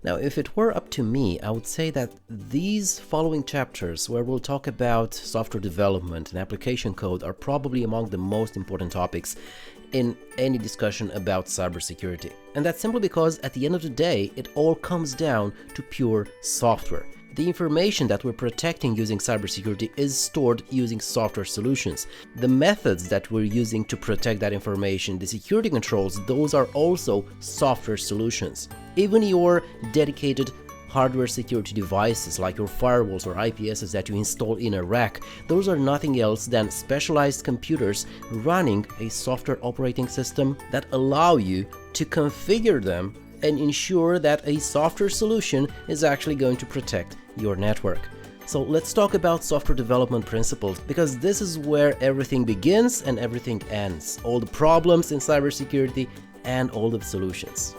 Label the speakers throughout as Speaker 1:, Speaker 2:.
Speaker 1: Now, if it were up to me, I would say that these following chapters, where we'll talk about software development and application code, are probably among the most important topics in any discussion about cybersecurity. And that's simply because at the end of the day, it all comes down to pure software. The information that we're protecting using cybersecurity is stored using software solutions. The methods that we're using to protect that information, the security controls, those are also software solutions. Even your dedicated hardware security devices like your firewalls or IPSs that you install in a rack, those are nothing else than specialized computers running a software operating system that allow you to configure them and ensure that a software solution is actually going to protect your network. So let's talk about software development principles, because this is where everything begins and everything ends. All the problems in cybersecurity and all the solutions.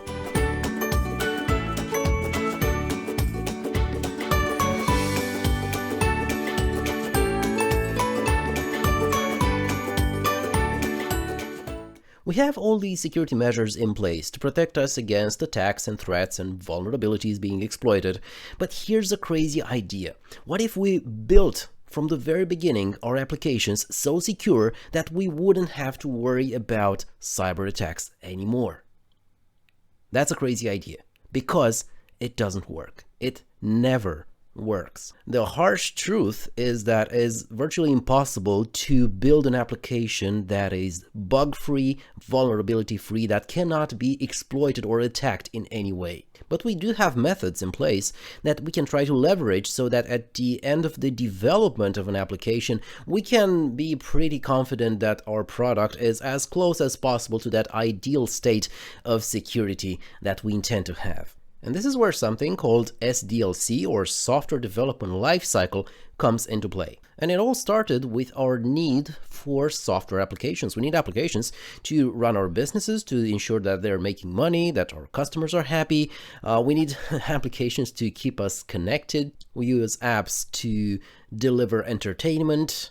Speaker 1: We have all these security measures in place to protect us against attacks and threats and vulnerabilities being exploited. But here's a crazy idea. What if we built from the very beginning our applications so secure that we wouldn't have to worry about cyber attacks anymore? That's a crazy idea, because it doesn't work. It never works. The harsh truth is that it is virtually impossible to build an application that is bug-free, vulnerability-free, that cannot be exploited or attacked in any way. But we do have methods in place that we can try to leverage so that at the end of the development of an application, we can be pretty confident that our product is as close as possible to that ideal state of security that we intend to have. And this is where something called SDLC, or Software Development Lifecycle, comes into play. And it all started with our need for software applications. We need applications to run our businesses, to ensure that they're making money, that our customers are happy. We need applications to keep us connected. We use apps to deliver entertainment,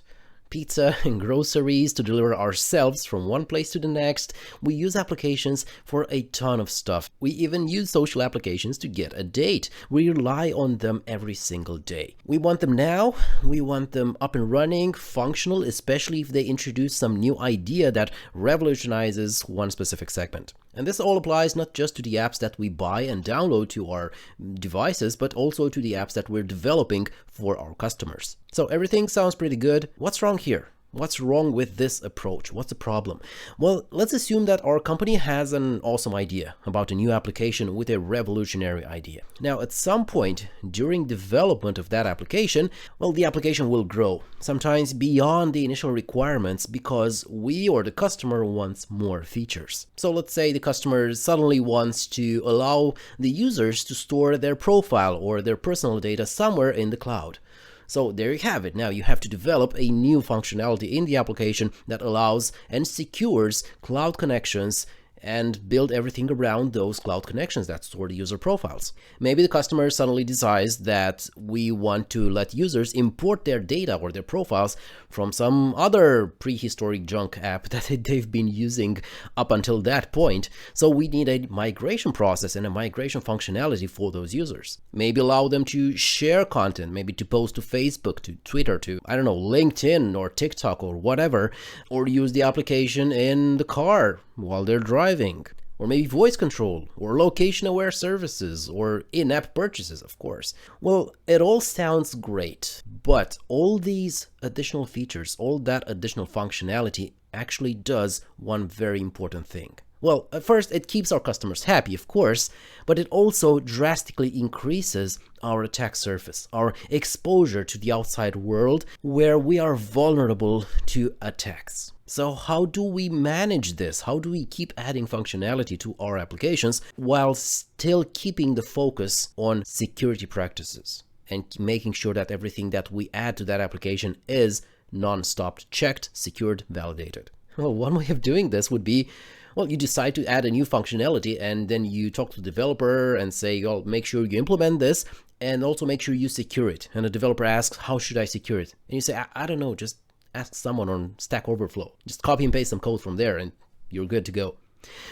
Speaker 1: pizza and groceries, to deliver ourselves from one place to the next. We use applications for a ton of stuff. We even use social applications to get a date. We rely on them every single day. We want them now. We want them up and running, functional, especially if they introduce some new idea that revolutionizes one specific segment. And this all applies not just to the apps that we buy and download to our devices, but also to the apps that we're developing for our customers. So everything sounds pretty good. What's wrong here? What's wrong with this approach? What's the problem? Well, let's assume that our company has an awesome idea about a new application with a revolutionary idea. Now, at some point during development of that application, well, the application will grow, sometimes beyond the initial requirements, because we or the customer wants more features. So let's say the customer suddenly wants to allow the users to store their profile or their personal data somewhere in the cloud. So there you have it. Now you have to develop a new functionality in the application that allows and secures cloud connections and build everything around those cloud connections that store the user profiles. Maybe the customer suddenly decides that we want to let users import their data or their profiles from some other prehistoric junk app that they've been using up until that point. So we need a migration process and a migration functionality for those users. Maybe allow them to share content, maybe to post to Facebook, to Twitter, to, I don't know, LinkedIn or TikTok or whatever, or use the application in the car while they're driving, or maybe voice control, or location-aware services, or in-app purchases, of course. Well, it all sounds great, but all these additional features, all that additional functionality actually does one very important thing. Well, at first, it keeps our customers happy, of course, but it also drastically increases our attack surface, our exposure to the outside world, where we are vulnerable to attacks. So how do we manage this? How do we keep adding functionality to our applications while still keeping the focus on security practices and making sure that everything that we add to that application is non-stop checked, secured, validated? Well, one way of doing this would be, well, you decide to add a new functionality and then you talk to the developer and say, well, make sure you implement this and also make sure you secure it. And the developer asks, how should I secure it? And you say, I don't know, just ask someone on Stack Overflow. Just copy and paste some code from there and you're good to go.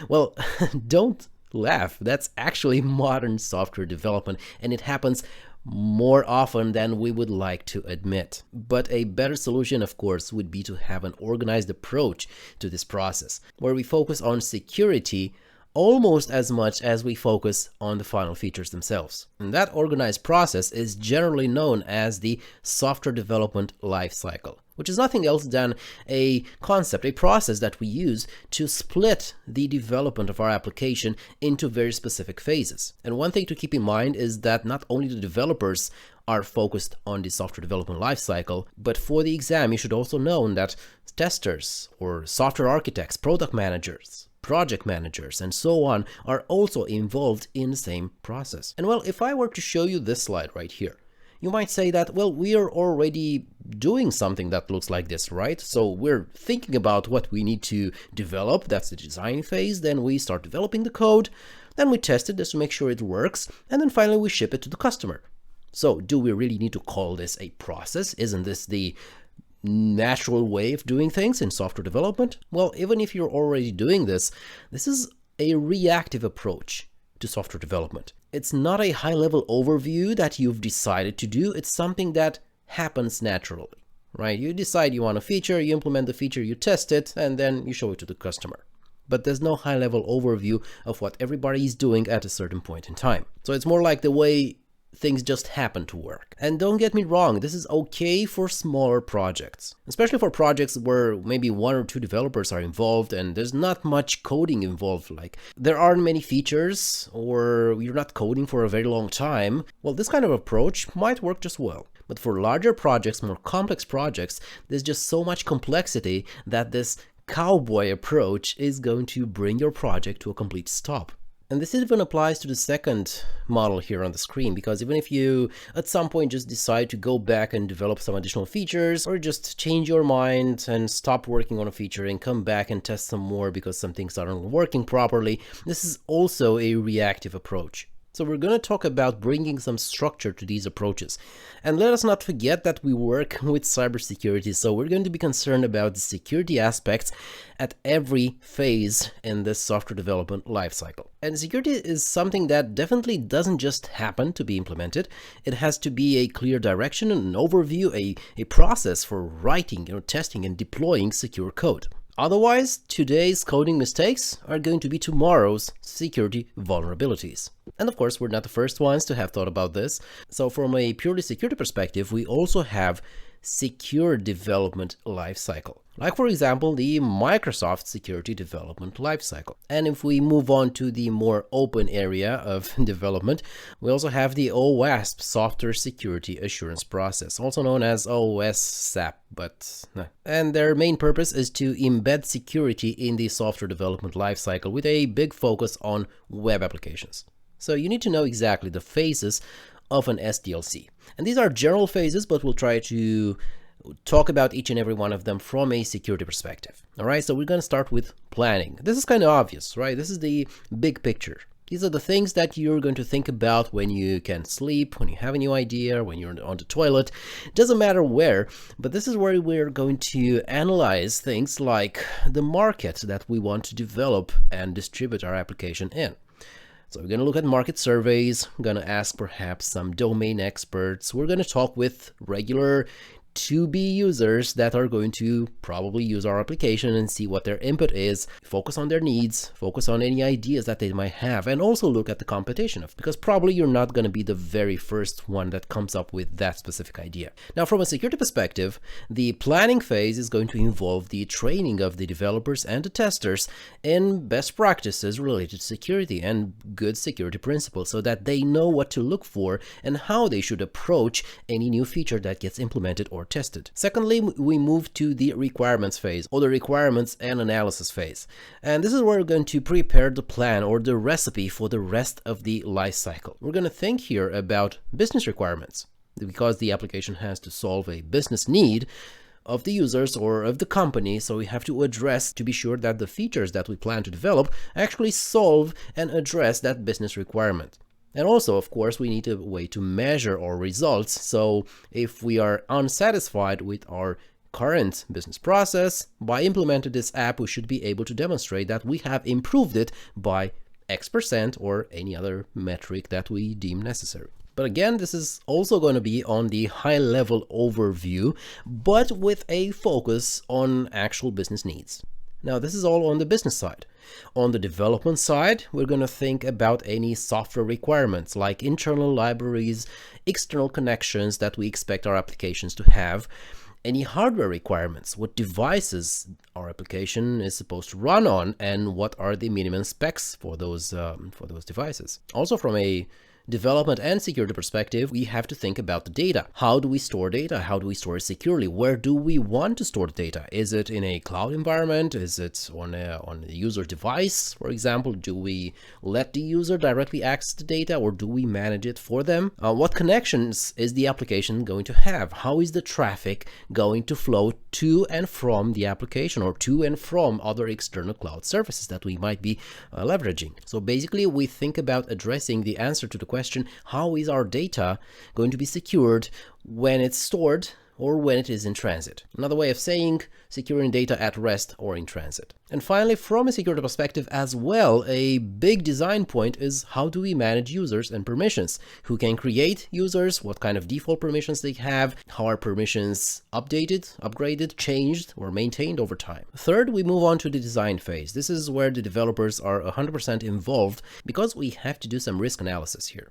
Speaker 1: Well, don't laugh. That's actually modern software development, and it happens more often than we would like to admit. But a better solution, of course, would be to have an organized approach to this process, where we focus on security almost as much as we focus on the final features themselves. And that organized process is generally known as the software development lifecycle, which is nothing else than a concept, a process that we use to split the development of our application into very specific phases. And one thing to keep in mind is that not only the developers are focused on the software development lifecycle, but for the exam, you should also know that testers or software architects, product managers, project managers, and so on are also involved in the same process. And well, if I were to show you this slide right here, you might say that, well, we are already doing something that looks like this, right? So we're thinking about what we need to develop. That's the design phase. Then we start developing the code. Then we test it just to make sure it works. And then finally we ship it to the customer. So do we really need to call this a process? Isn't this the natural way of doing things in software development? Well, even if you're already doing this, this is a reactive approach to software development. It's not a high-level overview that you've decided to do. It's something that happens naturally, right? You decide you want a feature, you implement the feature, you test it, and then you show it to the customer. But there's no high-level overview of what everybody is doing at a certain point in time. So it's more like the way things just happen to work. And don't get me wrong, this is okay for smaller projects, especially for projects where maybe one or two developers are involved and there's not much coding involved, like there aren't many features or you're not coding for a very long time. Well, this kind of approach might work just well. But for larger projects, more complex projects, there's just so much complexity that this cowboy approach is going to bring your project to a complete stop. And this even applies to the second model here on the screen, because even if you at some point just decide to go back and develop some additional features, or just change your mind and stop working on a feature and come back and test some more because some things aren't working properly, this is also a reactive approach. So we're going to talk about bringing some structure to these approaches. And let us not forget that we work with cybersecurity, so we're going to be concerned about the security aspects at every phase in this software development lifecycle. And security is something that definitely doesn't just happen to be implemented. It has to be a clear direction, an overview, a process for writing, testing and deploying secure code. Otherwise, today's coding mistakes are going to be tomorrow's security vulnerabilities. And of course, we're not the first ones to have thought about this. So from a purely security perspective, we also have secure development lifecycle. Like for example, the Microsoft security development lifecycle. And if we move on to the more open area of development, we also have the OWASP software security assurance process, also known as OSSAP, and their main purpose is to embed security in the software development lifecycle with a big focus on web applications. So you need to know exactly the phases of an SDLC. And these are general phases, but we'll try to talk about each and every one of them from a security perspective. All right, so we're going to start with planning. This is kind of obvious, right? This is the big picture. These are the things that you're going to think about when you can sleep, when you have a new idea, when you're on the toilet. It doesn't matter where, but this is where we're going to analyze things like the market that we want to develop and distribute our application in. So we're going to look at market surveys, we're going to ask perhaps some domain experts, we're going to talk with regular to-be users that are going to probably use our application and see what their input is, focus on their needs, focus on any ideas that they might have, and also look at the competition, because probably you're not going to be the very first one that comes up with that specific idea. Now, from a security perspective, the planning phase is going to involve the training of the developers and the testers in best practices related to security and good security principles, so that they know what to look for and how they should approach any new feature that gets implemented or tested. Secondly, we move to the requirements phase, or the requirements and analysis phase. And this is where we're going to prepare the plan or the recipe for the rest of the life cycle. We're going to think here about business requirements, because the application has to solve a business need of the users or of the company, so we have to address to be sure that the features that we plan to develop actually solve and address that business requirement. And also, of course, we need a way to measure our results. So if we are unsatisfied with our current business process, by implementing this app, we should be able to demonstrate that we have improved it by X% or any other metric that we deem necessary. But again, this is also going to be on the high-level overview, but with a focus on actual business needs. Now, this is all on the business side. On the development side, we're going to think about any software requirements like internal libraries, external connections that we expect our applications to have, any hardware requirements, what devices our application is supposed to run on, and what are the minimum specs for those devices. Also, from a development and security perspective, we have to think about the data. How do we store data? How do we store it securely? Where do we want to store the data? Is it in a cloud environment? Is it on a user device, for example? Do we let the user directly access the data, or do we manage it for them? What connections is the application going to have? How is the traffic going to flow to and from the application, or to and from other external cloud services that we might be leveraging? So basically, we think about addressing the answer to the question, how is our data going to be secured when it's stored or when it is in transit? Another way of saying securing data at rest or in transit. And finally, from a security perspective as well, a big design point is how do we manage users and permissions? Who can create users? What kind of default permissions they have? How are permissions updated, upgraded, changed, or maintained over time? Third, we move on to the design phase. This is where the developers are 100% involved because we have to do some risk analysis here.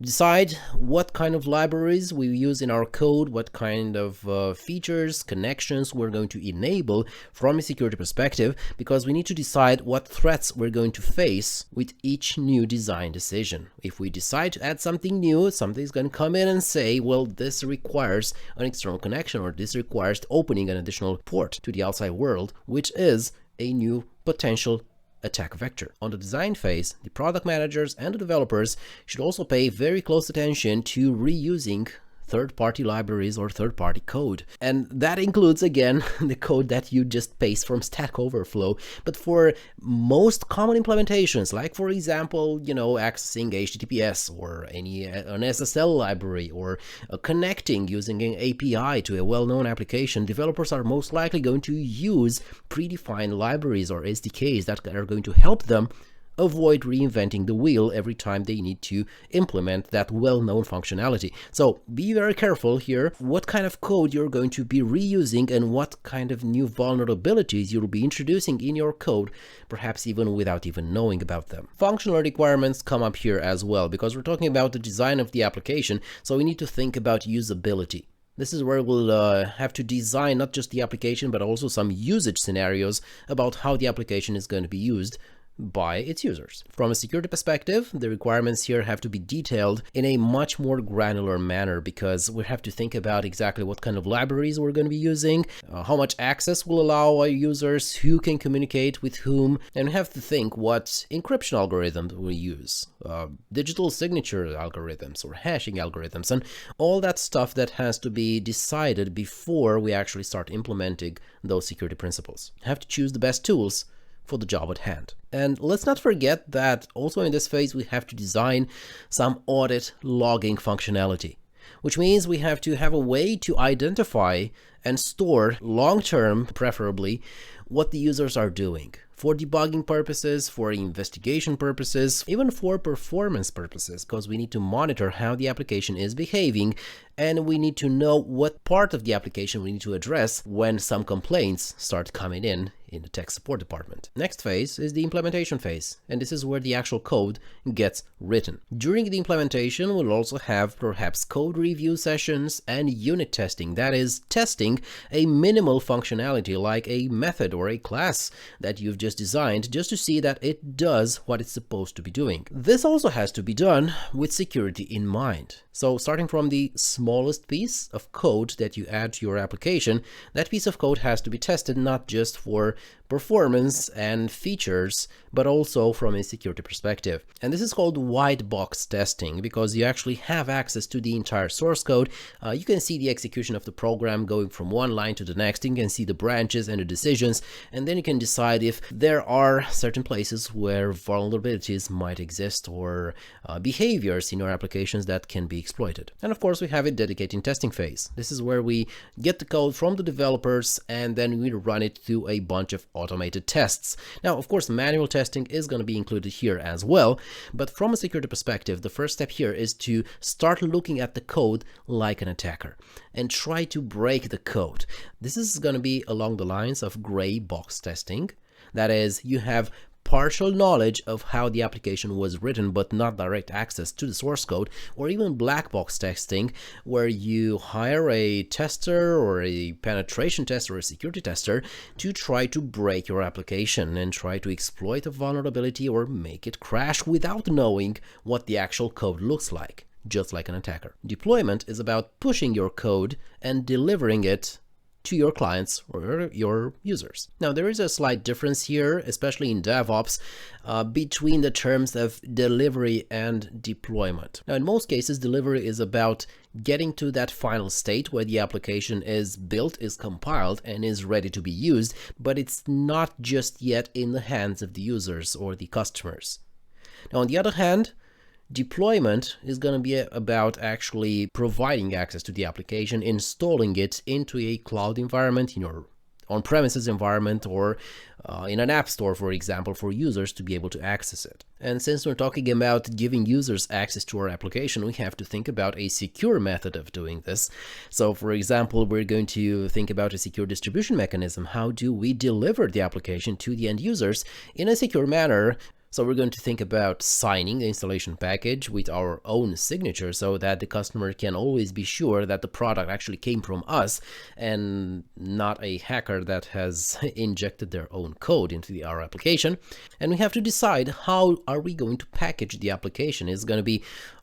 Speaker 1: Decide what kind of libraries we use in our code, what kind of features, connections we're going to enable from a security perspective, because we need to decide what threats we're going to face with each new design decision. If we decide to add something new, something's going to come in and say, well, this requires an external connection, or this requires opening an additional port to the outside world, which is a new potential attack vector. On the design phase, the product managers and the developers should also pay very close attention to reusing third-party libraries or third-party code. And that includes, again, the code that you just paste from Stack Overflow. But for most common implementations, like for example, accessing HTTPS or an SSL library, or connecting using an API to a well-known application, developers are most likely going to use predefined libraries or SDKs that are going to help them avoid reinventing the wheel every time they need to implement that well-known functionality. So be very careful here what kind of code you're going to be reusing and what kind of new vulnerabilities you'll be introducing in your code, perhaps even without even knowing about them. Functional requirements come up here as well, because we're talking about the design of the application, so we need to think about usability. This is where we'll have to design not just the application, but also some usage scenarios about how the application is going to be used by its users. From a security perspective, the requirements here have to be detailed in a much more granular manner, because we have to think about exactly what kind of libraries we're going to be using, how much access will allow our users, who can communicate with whom, and we have to think what encryption algorithms we use, digital signature algorithms or hashing algorithms, and all that stuff that has to be decided before we actually start implementing those security principles. We have to choose the best tools for the job at hand. And let's not forget that also in this phase we have to design some audit logging functionality, which means we have to have a way to identify and store long-term, preferably, what the users are doing for debugging purposes, for investigation purposes, even for performance purposes, because we need to monitor how the application is behaving, and we need to know what part of the application we need to address when some complaints start coming in the tech support department. Next phase is the implementation phase, and this is where the actual code gets written. During the implementation, we'll also have perhaps code review sessions and unit testing, that is, testing a minimal functionality like a method or a class that you've just designed, just to see that it does what it's supposed to be doing. This also has to be done with security in mind. So starting from the smallest piece of code that you add to your application, that piece of code has to be tested not just for performance and features, but also from a security perspective. And this is called white box testing, because you actually have access to the entire source code. You can see the execution of the program going from one line to the next. You can see the branches and the decisions, and then you can decide if there are certain places where vulnerabilities might exist or behaviors in your applications that can be exploited. And of course, we have a dedicated testing phase. This is where we get the code from the developers and then we run it through a bunch of automated tests. Now, of course, manual testing is going to be included here as well, but from a security perspective, the first step here is to start looking at the code like an attacker and try to break the code. This is going to be along the lines of gray box testing. That is, you have partial knowledge of how the application was written but not direct access to the source code, or even black box testing, where you hire a tester or a penetration tester or a security tester to try to break your application and try to exploit a vulnerability or make it crash without knowing what the actual code looks like, just like an attacker. Deployment is about pushing your code and delivering it to your clients or your users. Now, there is a slight difference here, especially in DevOps, between the terms of delivery and deployment. Now, in most cases, delivery is about getting to that final state where the application is built, is compiled, and is ready to be used, but it's not just yet in the hands of the users or the customers. Now, on the other hand, deployment is going to be about actually providing access to the application, installing it into a cloud environment, in your on-premises environment, or in an app store, for example, for users to be able to access it. And since we're talking about giving users access to our application, we have to think about a secure method of doing this. So, for example, we're going to think about a secure distribution mechanism. How do we deliver the application to the end users in a secure manner? So we're going to think about signing the installation package with our own signature so that the customer can always be sure that the product actually came from us and not a hacker that has injected their own code into our application. And we have to decide how are we going to package the application. Is it going to be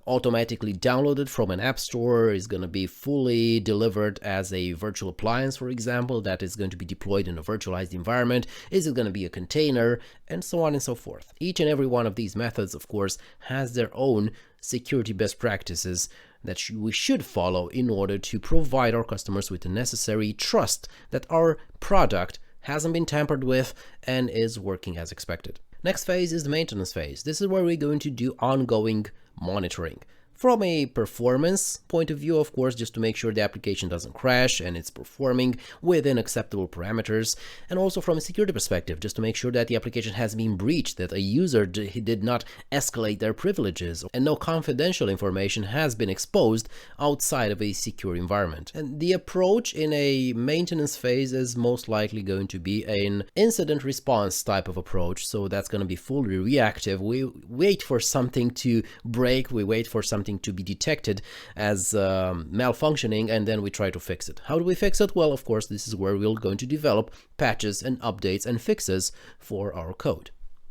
Speaker 1: automatically downloaded from an app store? Is going to be fully delivered as a virtual appliance, for example, that is going to be deployed in a virtualized environment? Is it going to be a container? And so on and so forth. Each and every one of these methods, of course, has their own security best practices that we should follow in order to provide our customers with the necessary trust that our product hasn't been tampered with and is working as expected. Next phase is the maintenance phase. This is where we're going to do ongoing monitoring. From a performance point of view, of course, just to make sure the application doesn't crash and it's performing within acceptable parameters. And also from a security perspective, just to make sure that the application has been breached, that a user did not escalate their privileges, and no confidential information has been exposed outside of a secure environment. And the approach in a maintenance phase is most likely going to be an incident response type of approach. So that's going to be fully reactive. We wait for something to break, we wait for something to be detected as malfunctioning, and then we try to fix it. How do we fix it? Well, of course, this is where we're going to develop patches and updates and fixes for our code.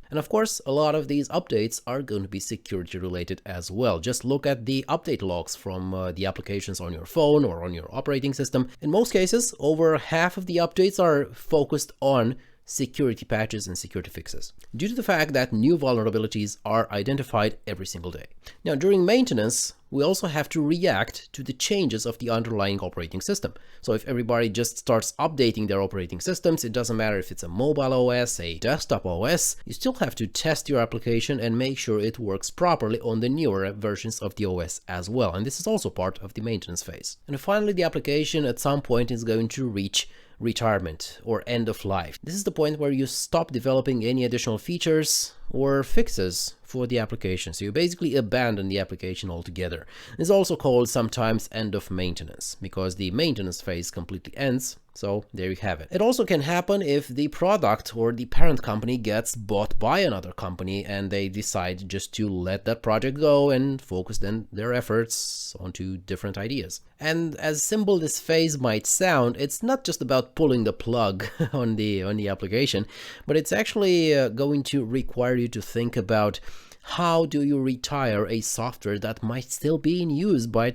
Speaker 1: And of course, a lot of these updates are going to be security related as well. Just look at the update logs from the applications on your phone or on your operating system. In most cases, over half of the updates are focused on security patches and security fixes, due to the fact that new vulnerabilities are identified every single day. Now, during maintenance, we also have to react to the changes of the underlying operating system. So if everybody just starts updating their operating systems, it doesn't matter if it's a mobile OS, a desktop OS, you still have to test your application and make sure it works properly on the newer versions of the OS as well. And this is also part of the maintenance phase. And finally, the application at some point is going to reach retirement or end of life. This is the point where you stop developing any additional features or fixes for the application. So you basically abandon the application altogether. It's also called sometimes end of maintenance because the maintenance phase completely ends. So there you have it. It also can happen if the product or the parent company gets bought by another company and they decide just to let that project go and focus then their efforts onto different ideas. And as simple this phase might sound, it's not just about pulling the plug on the application, but it's actually going to require you to think about how do you retire a software that might still be in use by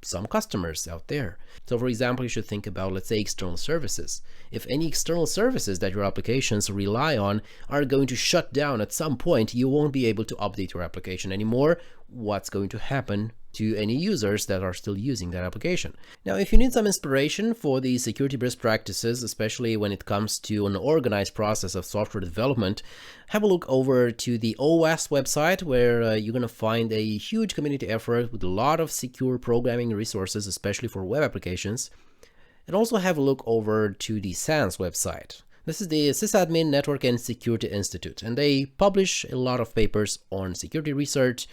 Speaker 1: some customers out there. So for example, you should think about, let's say, external services. If any external services that your applications rely on are going to shut down at some point, you won't be able to update your application anymore. What's going to happen to any users that are still using that application? Now, if you need some inspiration for the security best practices, especially when it comes to an organized process of software development, have a look over to the OWASP website, where you're going to find a huge community effort with a lot of secure programming resources, especially for web applications. And also have a look over to the SANS website. This is the Sysadmin Network and Security Institute, and they publish a lot of papers on security research,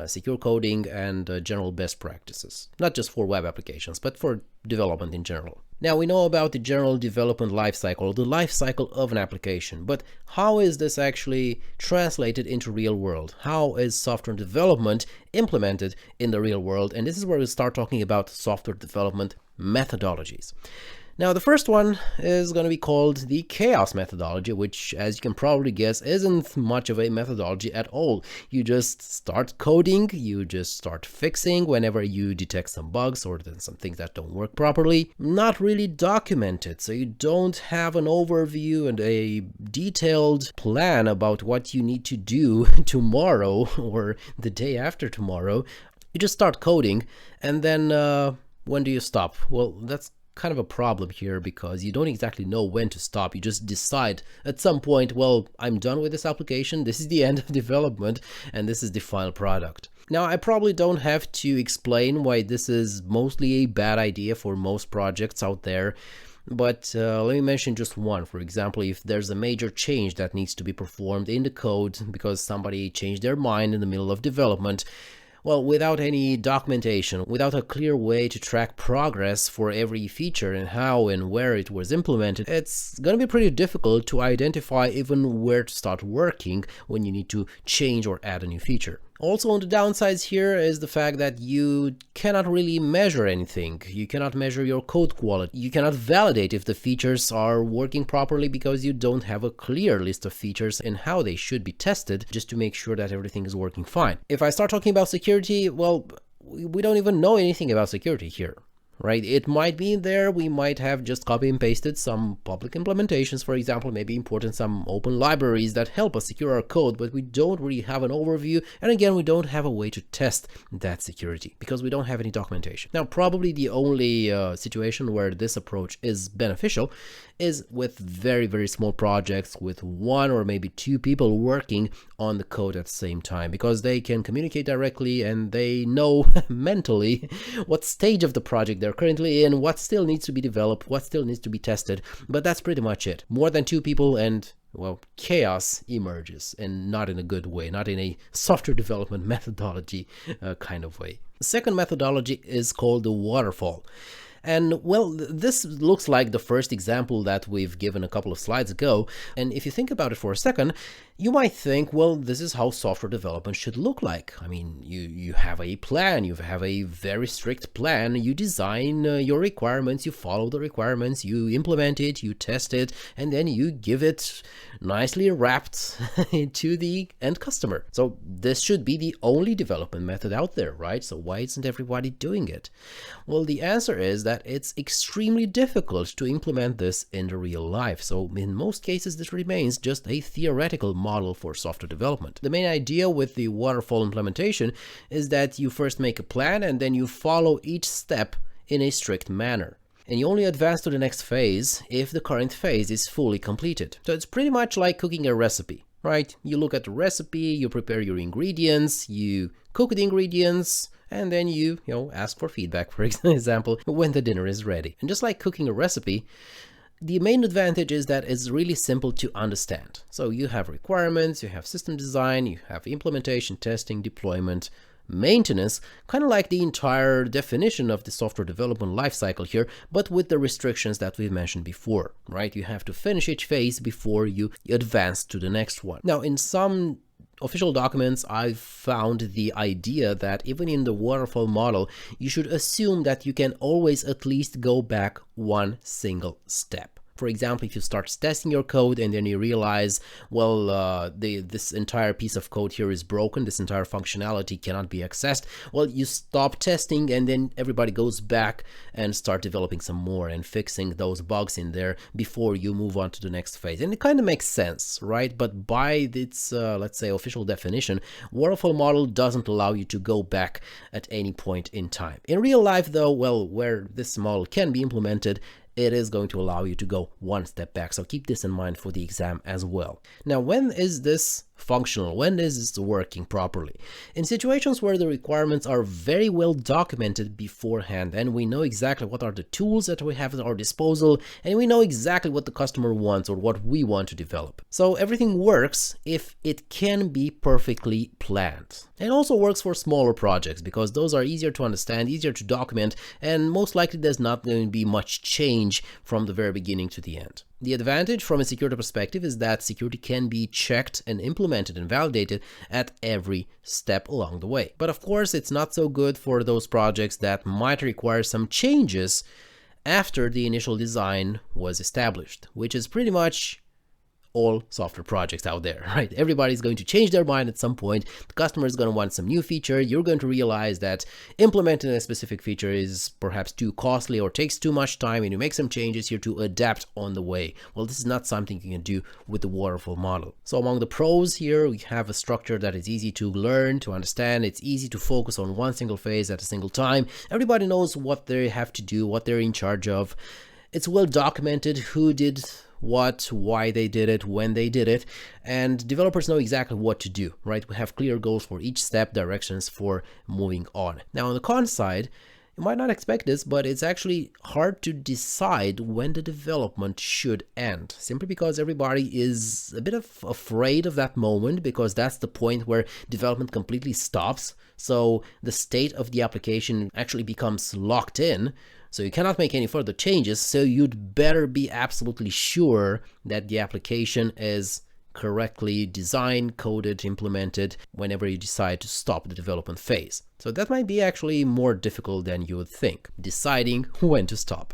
Speaker 1: secure coding, and general best practices, not just for web applications, but for development in general. Now, we know about the general development lifecycle, the lifecycle of an application, but how is this actually translated into real world? How is software development implemented in the real world? And this is where we start talking about software development methodologies. Now, the first one is going to be called the chaos methodology, which, as you can probably guess, isn't much of a methodology at all. You just start coding, you just start fixing whenever you detect some bugs or some things that don't work properly. Not really documented, so you don't have an overview and a detailed plan about what you need to do tomorrow or the day after tomorrow. You just start coding, and then when do you stop? Well, that's kind of a problem here because you don't exactly know when to stop. You just decide at some point, well, I'm done with this application, this is the end of development, and this is the final product. Now, I probably don't have to explain why this is mostly a bad idea for most projects out there, but let me mention just one. For example, if there's a major change that needs to be performed in the code because somebody changed their mind in the middle of development, well, without any documentation, without a clear way to track progress for every feature and how and where it was implemented, it's going to be pretty difficult to identify even where to start working when you need to change or add a new feature. Also, on the downsides here is the fact that you cannot really measure anything. You cannot measure your code quality. You cannot validate if the features are working properly because you don't have a clear list of features and how they should be tested just to make sure that everything is working fine. If I start talking about security, well, we don't even know anything about security here. Right? It might be in there. We might have just copy and pasted some public implementations, for example, maybe imported some open libraries that help us secure our code, but we don't really have an overview. And again, we don't have a way to test that security because we don't have any documentation. Now, probably the only situation where this approach is beneficial is with very, very small projects with one or maybe two people working on the code at the same time, because they can communicate directly and they know mentally what stage of the project they're currently in, what still needs to be developed, what still needs to be tested. But that's pretty much it. More than two people and, well, chaos emerges, and not in a good way, not in a software development methodology kind of way. The second methodology is called the Waterfall. And well, this looks like the first example that we've given a couple of slides ago. And if you think about it for a second, you might think, well, this is how software development should look like. I mean, you have a plan, you have a very strict plan, you design your requirements, you follow the requirements, you implement it, you test it, and then you give it nicely wrapped to the end customer. So this should be the only development method out there, right? So why isn't everybody doing it? Well, the answer is that it's extremely difficult to implement this in the real life. So in most cases, this remains just a theoretical model for software development. The main idea with the waterfall implementation is that you first make a plan and then you follow each step in a strict manner. And you only advance to the next phase if the current phase is fully completed. So it's pretty much like cooking a recipe, right? You look at the recipe, you prepare your ingredients, you cook the ingredients, and then you ask for feedback, for example, when the dinner is ready. And just like cooking a recipe, the main advantage is that it's really simple to understand. So you have requirements, you have system design, you have implementation, testing, deployment, maintenance, kind of like the entire definition of the software development lifecycle here, but with the restrictions that we've mentioned before, right? You have to finish each phase before you advance to the next one. Now, in some official documents, I've found the idea that even in the waterfall model, you should assume that you can always at least go back one single step. For example, if you start testing your code and then you realize, well, this entire piece of code here is broken, this entire functionality cannot be accessed, well, you stop testing and then everybody goes back and start developing some more and fixing those bugs in there before you move on to the next phase. And it kind of makes sense, right? But by its, let's say, official definition, waterfall model doesn't allow you to go back at any point in time. In real life, though, well, where this model can be implemented, it is going to allow you to go one step back. So keep this in mind for the exam as well. Now, when is this functional, when is it working properly. In situations where the requirements are very well documented beforehand and we know exactly what are the tools that we have at our disposal and we know exactly what the customer wants or what we want to develop. So everything works if it can be perfectly planned. It also works for smaller projects because those are easier to understand, easier to document, and most likely there's not going to be much change from the very beginning to the end. The advantage from a security perspective is that security can be checked and implemented and validated at every step along the way. But of course, it's not so good for those projects that might require some changes after the initial design was established, which is pretty much all software projects out there, right? Everybody's going to change their mind at some point. The customer is going to want some new feature. You're going to realize that implementing a specific feature is perhaps too costly or takes too much time, and you make some changes here to adapt on the way. Well, this is not something you can do with the waterfall model. So among the pros here, we have a structure that is easy to learn, to understand. It's easy to focus on one single phase at a single time. Everybody knows what they have to do, what they're in charge of. It's well documented who did what, why they did it, when they did it, and developers know exactly what to do, right? We have clear goals for each step, directions for moving on. Now on the con side, you might not expect this, but it's actually hard to decide when the development should end, simply because everybody is a bit afraid of that moment, because that's the point where development completely stops. So the state of the application actually becomes locked in. So you cannot make any further changes, so you'd better be absolutely sure that the application is correctly designed, coded, implemented whenever you decide to stop the development phase. So that might be actually more difficult than you would think, deciding when to stop.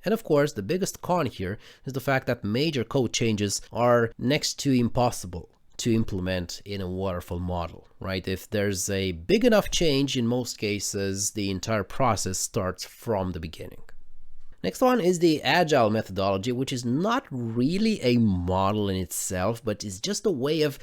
Speaker 1: And of course, the biggest con here is the fact that major code changes are next to impossible to implement in a waterfall model, right? If there's a big enough change, in most cases, the entire process starts from the beginning. Next one is the Agile methodology, which is not really a model in itself, but is just a way of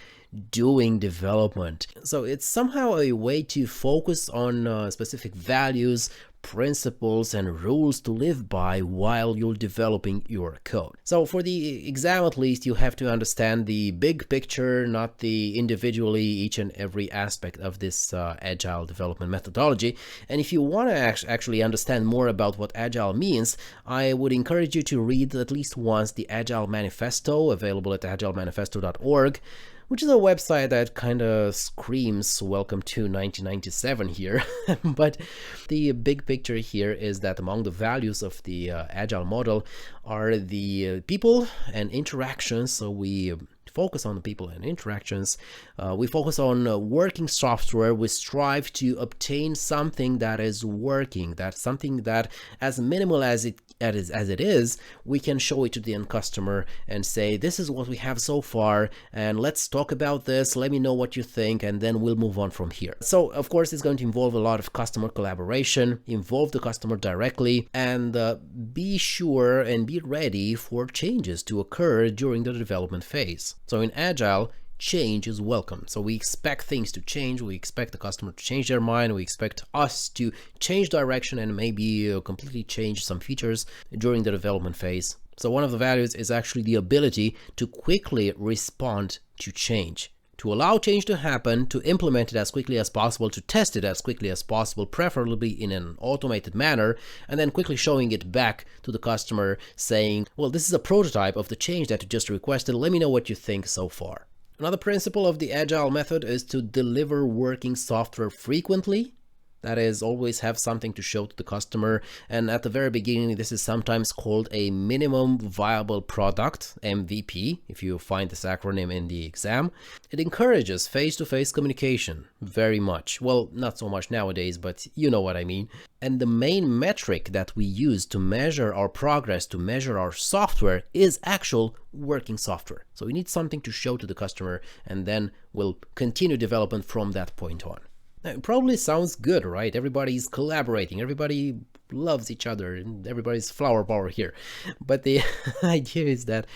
Speaker 1: doing development. So it's somehow a way to focus on specific values, principles, and rules to live by while you're developing your code. So for the exam, at least, you have to understand the big picture, not the individually each and every aspect of this Agile development methodology. And if you want to actually understand more about what Agile means, I would encourage you to read at least once the Agile Manifesto, available at agilemanifesto.org, which is a website that kind of screams welcome to 1997 here. But the big picture here is that among the values of the Agile model are the people and interactions. So we focus on the people and interactions. We focus on working software. We strive to obtain something that is working. That's something that, as minimal as it is, we can show it to the end customer and say, this is what we have so far, and let's talk about this. Let me know what you think, and then we'll move on from here. So of course, it's going to involve a lot of customer collaboration, involve the customer directly, and be sure and be ready for changes to occur during the development phase. So in Agile, change is welcome. So we expect things to change. We expect the customer to change their mind. We expect us to change direction and maybe completely change some features during the development phase. So one of the values is actually the ability to quickly respond to change, to allow change to happen, to implement it as quickly as possible, to test it as quickly as possible, preferably in an automated manner, and then quickly showing it back to the customer saying, well, this is a prototype of the change that you just requested. Let me know what you think so far. Another principle of the Agile method is to deliver working software frequently. That is, always have something to show to the customer. And at the very beginning, this is sometimes called a minimum viable product, MVP, if you find this acronym in the exam. It encourages face-to-face communication very much. Well, not so much nowadays, but you know what I mean. And the main metric that we use to measure our progress, to measure our software, is actual working software. So we need something to show to the customer, and then we'll continue development from that point on. Now, it probably sounds good, right? Everybody's collaborating, everybody loves each other and everybody's flower power here. But the idea is that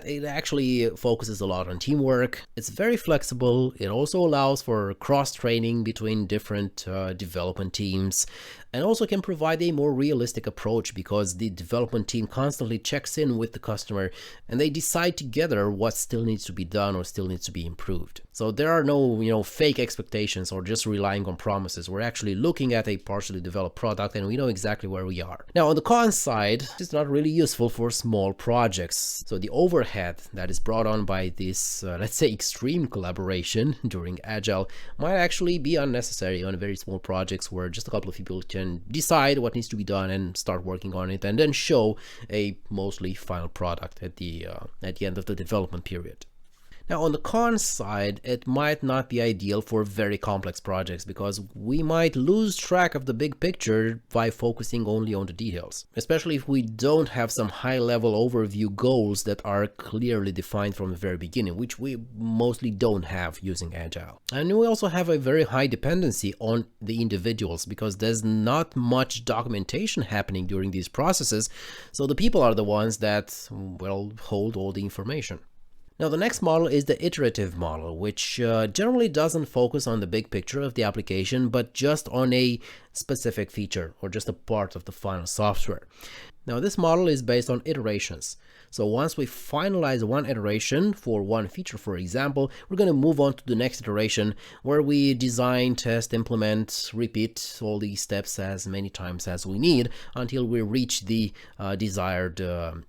Speaker 1: it actually focuses a lot on teamwork. It's very flexible. It also allows for cross-training between different development teams, and also can provide a more realistic approach because the development team constantly checks in with the customer and they decide together what still needs to be done or still needs to be improved. So there are no, fake expectations or just relying on promises. We're actually looking at a partially developed product and we know exactly where we are. Now, on the con side, it's not really useful for small projects. So the overhead that is brought on by this, let's say, extreme collaboration during Agile might actually be unnecessary on very small projects where just a couple of people can decide what needs to be done and start working on it and then show a mostly final product at the end of the development period. Now, on the con side, it might not be ideal for very complex projects because we might lose track of the big picture by focusing only on the details, especially if we don't have some high-level overview goals that are clearly defined from the very beginning, which we mostly don't have using Agile. And we also have a very high dependency on the individuals because there's not much documentation happening during these processes, so the people are the ones that, well, hold all the information. Now, the next model is the iterative model, which generally doesn't focus on the big picture of the application, but just on a specific feature or just a part of the final software. Now, this model is based on iterations. So once we finalize one iteration for one feature, for example, we're going to move on to the next iteration where we design, test, implement, repeat all these steps as many times as we need until we reach the desired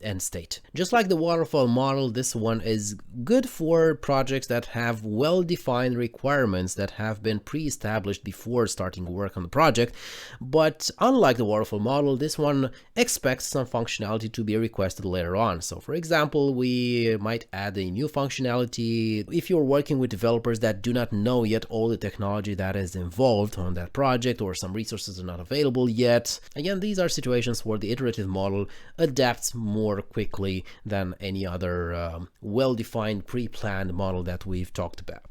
Speaker 1: end state. Just like the waterfall model, this one is good for projects that have well-defined requirements that have been pre-established before starting work on the project. But unlike the waterfall model, this one expects some functionality to be requested later on. So for example, we might add a new functionality if you're working with developers that do not know yet all the technology that is involved on that project, or some resources are not available yet. Again, these are situations where the iterative model adapts more quickly than any other well-defined pre-planned model that we've talked about.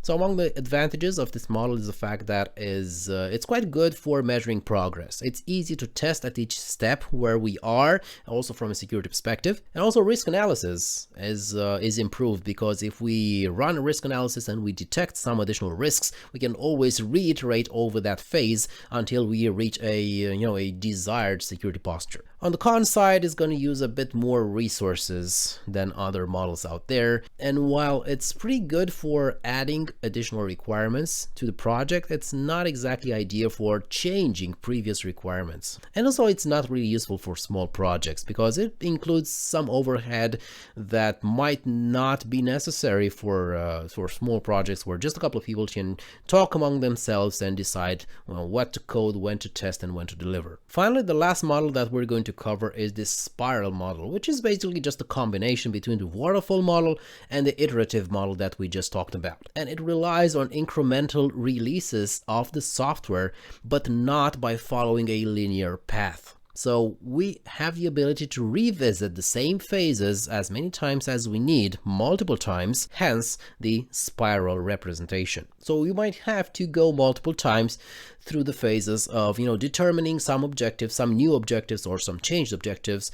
Speaker 1: So among the advantages of this model is the fact that it's quite good for measuring progress. It's easy to test at each step where we are, also from a security perspective. And also risk analysis is improved because if we run a risk analysis and we detect some additional risks, we can always reiterate over that phase until we reach a desired security posture. On the con side, it's going to use a bit more resources than other models out there. And while it's pretty good for adding additional requirements to the project, it's not exactly ideal for changing previous requirements. And also it's not really useful for small projects because it includes some overhead that might not be necessary for small projects where just a couple of people can talk among themselves and decide what to code, when to test, and when to deliver. Finally, the last model that we're going to cover is this spiral model, which is basically just a combination between the waterfall model and the iterative model that we just talked about. And it relies on incremental releases of the software, but not by following a linear path. So we have the ability to revisit the same phases as many times as we need, multiple times, hence the spiral representation. So you might have to go multiple times through the phases of, determining some objectives, some new objectives or some changed objectives,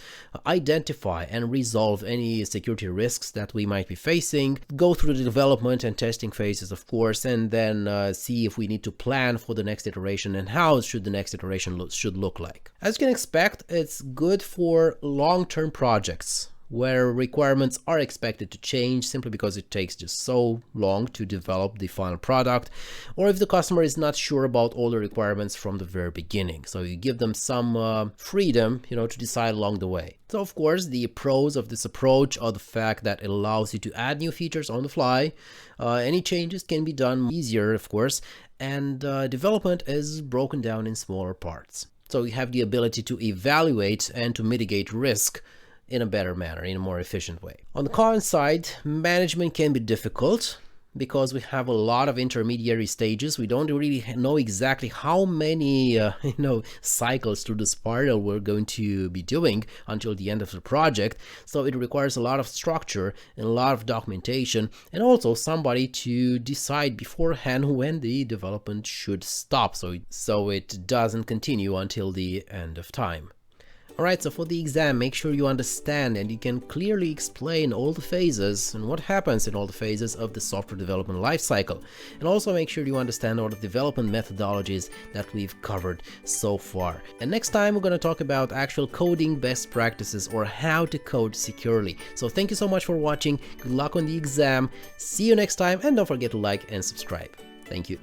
Speaker 1: identify and resolve any security risks that we might be facing, go through the development and testing phases, of course, and then see if we need to plan for the next iteration and how should the next iteration should look like. As you can expect, it's good for long-term projects where requirements are expected to change simply because it takes just so long to develop the final product, or if the customer is not sure about all the requirements from the very beginning. So you give them some freedom, to decide along the way. So of course, the pros of this approach are the fact that it allows you to add new features on the fly. Any changes can be done easier, of course, and development is broken down in smaller parts. So you have the ability to evaluate and to mitigate risk in a better manner, in a more efficient way. On the con side, management can be difficult. because we have a lot of intermediary stages. We don't really know exactly how many cycles through the spiral we're going to be doing until the end of the project. So it requires a lot of structure and a lot of documentation, and also somebody to decide beforehand when the development should stop, so it doesn't continue until the end of time. Alright, so for the exam, make sure you understand and you can clearly explain all the phases and what happens in all the phases of the software development lifecycle. And also make sure you understand all the development methodologies that we've covered so far. And next time we're going to talk about actual coding best practices, or how to code securely. So thank you so much for watching. Good luck on the exam. See you next time, and don't forget to like and subscribe. Thank you.